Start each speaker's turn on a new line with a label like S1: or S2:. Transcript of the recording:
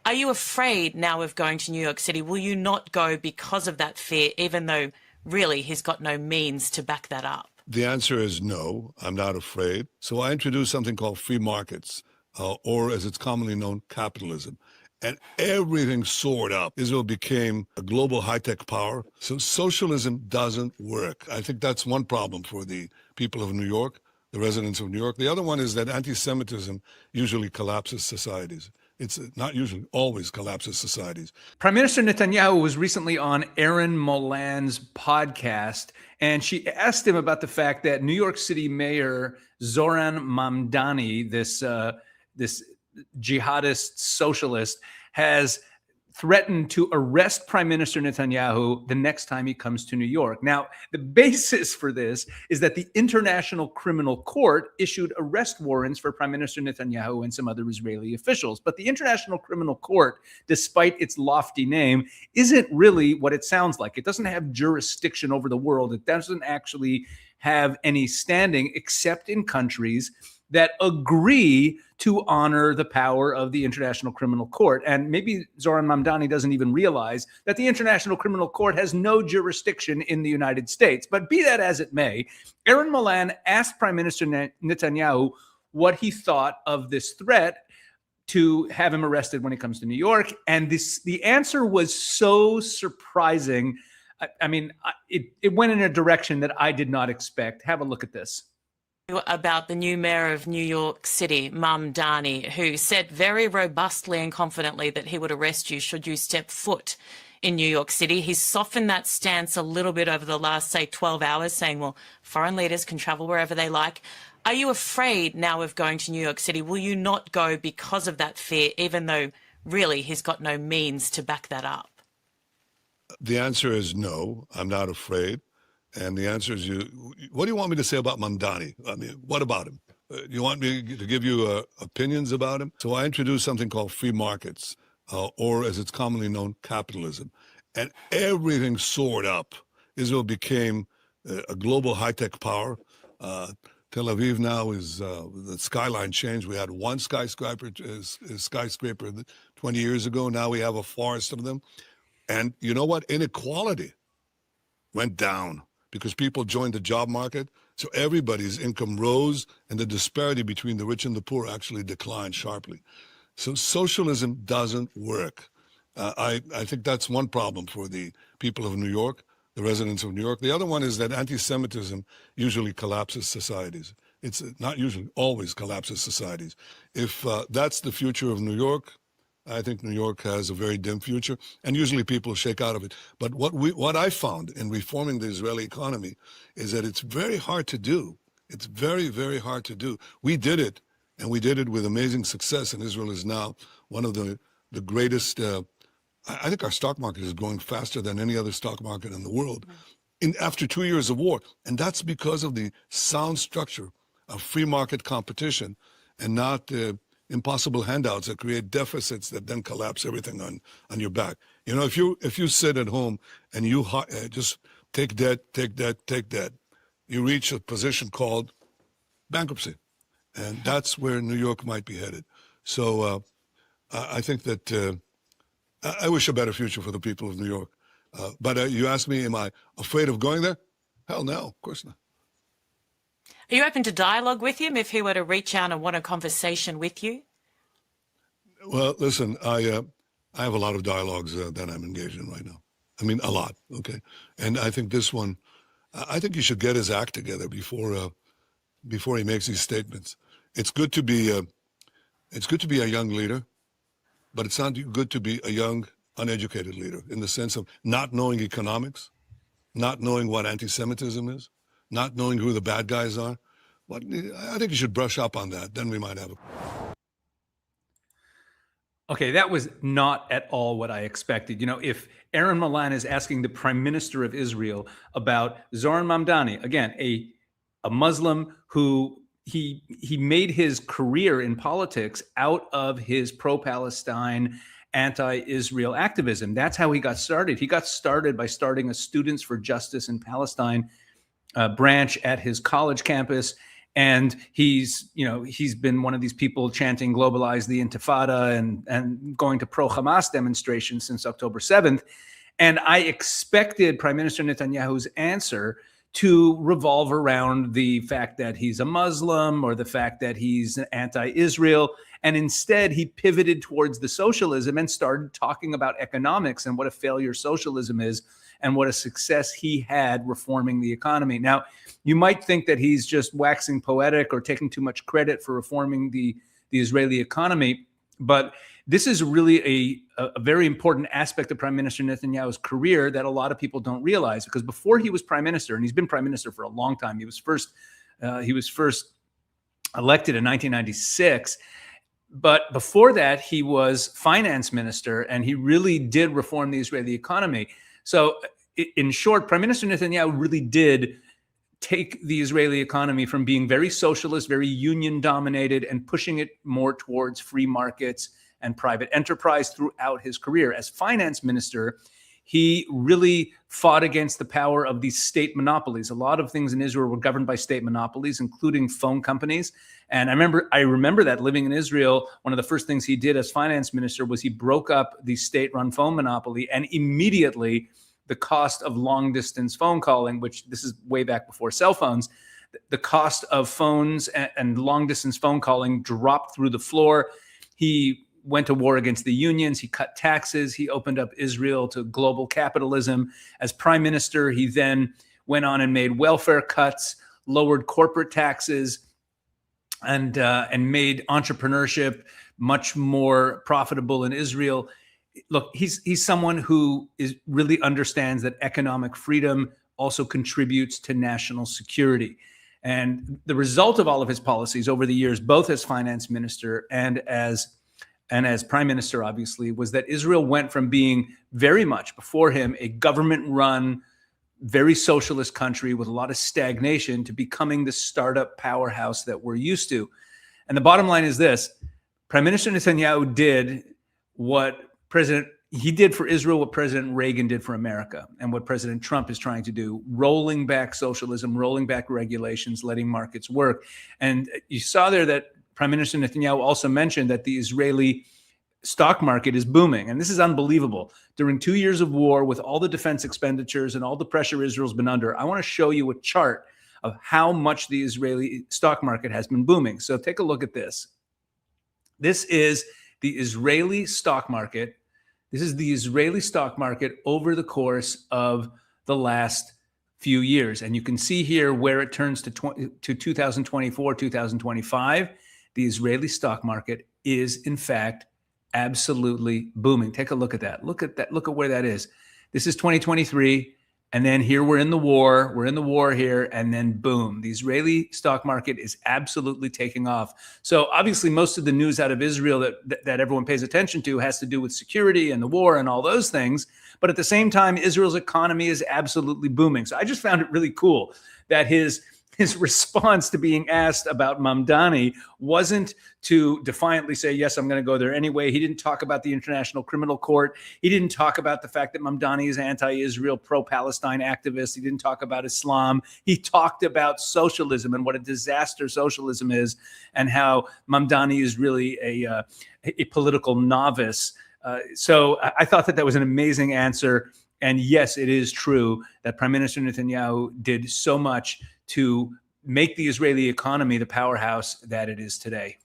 S1: Are you afraid now of going to New York City? Will you not go because of that fear, even though really he's got no means to back that up?
S2: The answer is no, I'm not afraid. So I introduced something called free markets, or as it's commonly known, capitalism. And everything soared up. Israel became a global high-tech power. So socialism doesn't work. I think that's one problem for the people of New York, the residents of New York. The other one is that anti-Semitism usually collapses societies. It's not usually, always collapses societies.
S3: Prime Minister Netanyahu was recently on Erin Molan's podcast, and she asked him about the fact that New York City Mayor Zoran Mamdani, this jihadist socialist, has threatened to arrest Prime Minister Netanyahu the next time he comes to New York. Now, the basis for this is that the International Criminal Court issued arrest warrants for Prime Minister Netanyahu and some other Israeli officials. But the International Criminal Court, despite its lofty name, isn't really what it sounds like. It doesn't have jurisdiction over the world. It doesn't actually have any standing except in countries that agree to honor the power of the International Criminal Court. And maybe Zoran Mamdani doesn't even realize that the International Criminal Court has no jurisdiction in the United States. But be that as it may, Erin Molan asked Prime Minister Netanyahu what he thought of this threat to have him arrested when he comes to New York. And the answer was so surprising. It went in a direction that I did not expect. Have a look at this.
S1: About the new mayor of New York City, Mamdani, who said very robustly and confidently that he would arrest you should you step foot in New York City. He's softened that stance a little bit over the last, say, 12 hours, saying, well, foreign leaders can travel wherever they like. Are you afraid now of going to New York City? Will you not go because of that fear, even though really he's got no means to back that up?
S2: The answer is no, I'm not afraid. And the answer is what do you want me to say about Mamdani? I mean, what about him? You want me to give you opinions about him? So I introduced something called free markets, or as it's commonly known, capitalism. And everything soared up. Israel became a global high-tech power. Tel Aviv now is, the skyline changed. We had one skyscraper 20 years ago. Now we have a forest of them. And you know what? Inequality went down, because people joined the job market. So everybody's income rose, and the disparity between the rich and the poor actually declined sharply. So socialism doesn't work. I think that's one problem for the people of New York, the residents of New York. The other one is that anti-Semitism usually collapses societies. It's not usually, always collapses societies. If that's the future of New York, I think New York has a very dim future, and usually people shake out of it. But what I found in reforming the Israeli economy is that it's very hard to do. It's very, very hard to do. We did it, and we did it with amazing success, and Israel is now one of the greatest. I think our stock market is growing faster than any other stock market in the world after 2 years of war. And that's because of the sound structure of free market competition, and not impossible handouts that create deficits that then collapse everything on your back. You know, if you sit at home and you just take debt, you reach a position called bankruptcy. And that's where New York might be headed. So I think that I wish a better future for the people of New York. But you ask me, am I afraid of going there? Hell no, of course not.
S1: Are you open to dialogue with him if he were to reach out and want a conversation with you?
S2: Well, listen, I have a lot of dialogues that I'm engaged in right now. I mean, a lot, okay? And I think this one, I think he should get his act together before he makes these statements. It's good to be a young leader, but it's not good to be a young, uneducated leader, in the sense of not knowing economics, not knowing what anti-Semitism is, not knowing who the bad guys are. But I think you should brush up on that. Then we might have a...
S3: Okay, that was not at all what I expected. You know, if Erin Molan is asking the Prime Minister of Israel about Zoran Mamdani, again, a Muslim who he made his career in politics out of his pro-Palestine, anti-Israel activism. That's how he got started. He got started by starting a Students for Justice in Palestine branch at his college campus. And he's been one of these people chanting globalize the Intifada and going to pro-Hamas demonstrations since October 7th. And I expected Prime Minister Netanyahu's answer to revolve around the fact that he's a Muslim or the fact that he's anti-Israel. And instead, he pivoted towards the socialism and started talking about economics and what a failure socialism is and what a success he had reforming the economy. Now, you might think that he's just waxing poetic or taking too much credit for reforming the Israeli economy, but this is really a very important aspect of Prime Minister Netanyahu's career that a lot of people don't realize, because before he was prime minister, and he's been prime minister for a long time, he was first elected in 1996. But before that, he was finance minister, and he really did reform the Israeli economy. So in short, Prime Minister Netanyahu really did take the Israeli economy from being very socialist, very union dominated, and pushing it more towards free markets and private enterprise throughout his career. As finance minister, he really fought against the power of these state monopolies. A lot of things in Israel were governed by state monopolies, including phone companies. And I remember that living in Israel, one of the first things he did as finance minister was he broke up the state-run phone monopoly, and immediately the cost of long-distance phone calling, which this is way back before cell phones, the cost of phones and long-distance phone calling dropped through the floor. He went to war against the unions. He cut taxes. He opened up Israel to global capitalism. As prime minister, he then went on and made welfare cuts, lowered corporate taxes, and made entrepreneurship much more profitable in Israel. Look, he's someone who really understands that economic freedom also contributes to national security. And the result of all of his policies over the years, both as finance minister and as prime minister, obviously, was that Israel went from being very much before him a government-run, very socialist country with a lot of stagnation to becoming the startup powerhouse that we're used to. And the bottom line is this: Prime Minister Netanyahu did he did for Israel what President Reagan did for America and what President Trump is trying to do, rolling back socialism, rolling back regulations, letting markets work. And you saw there that Prime Minister Netanyahu also mentioned that the Israeli stock market is booming. And this is unbelievable. During 2 years of war, with all the defense expenditures and all the pressure Israel's been under, I want to show you a chart of how much the Israeli stock market has been booming. So take a look at this. This is the Israeli stock market. This is the Israeli stock market over the course of the last few years. And you can see here where it turns to 2024, 2025. The Israeli stock market is, in fact, absolutely booming. Take a look at that. Look at that. Look at where that is. This is 2023. And then here we're in the war. We're in the war here. And then boom, the Israeli stock market is absolutely taking off. So obviously most of the news out of Israel that everyone pays attention to has to do with security and the war and all those things. But at the same time, Israel's economy is absolutely booming. So I just found it really cool that his response to being asked about Mamdani wasn't to defiantly say, yes, I'm going to go there anyway. He didn't talk about the International Criminal Court. He didn't talk about the fact that Mamdani is anti-Israel, pro-Palestine activist. He didn't talk about Islam. He talked about socialism and what a disaster socialism is and how Mamdani is really a political novice. So I thought that was an amazing answer. And yes, it is true that Prime Minister Netanyahu did so much to make the Israeli economy the powerhouse that it is today.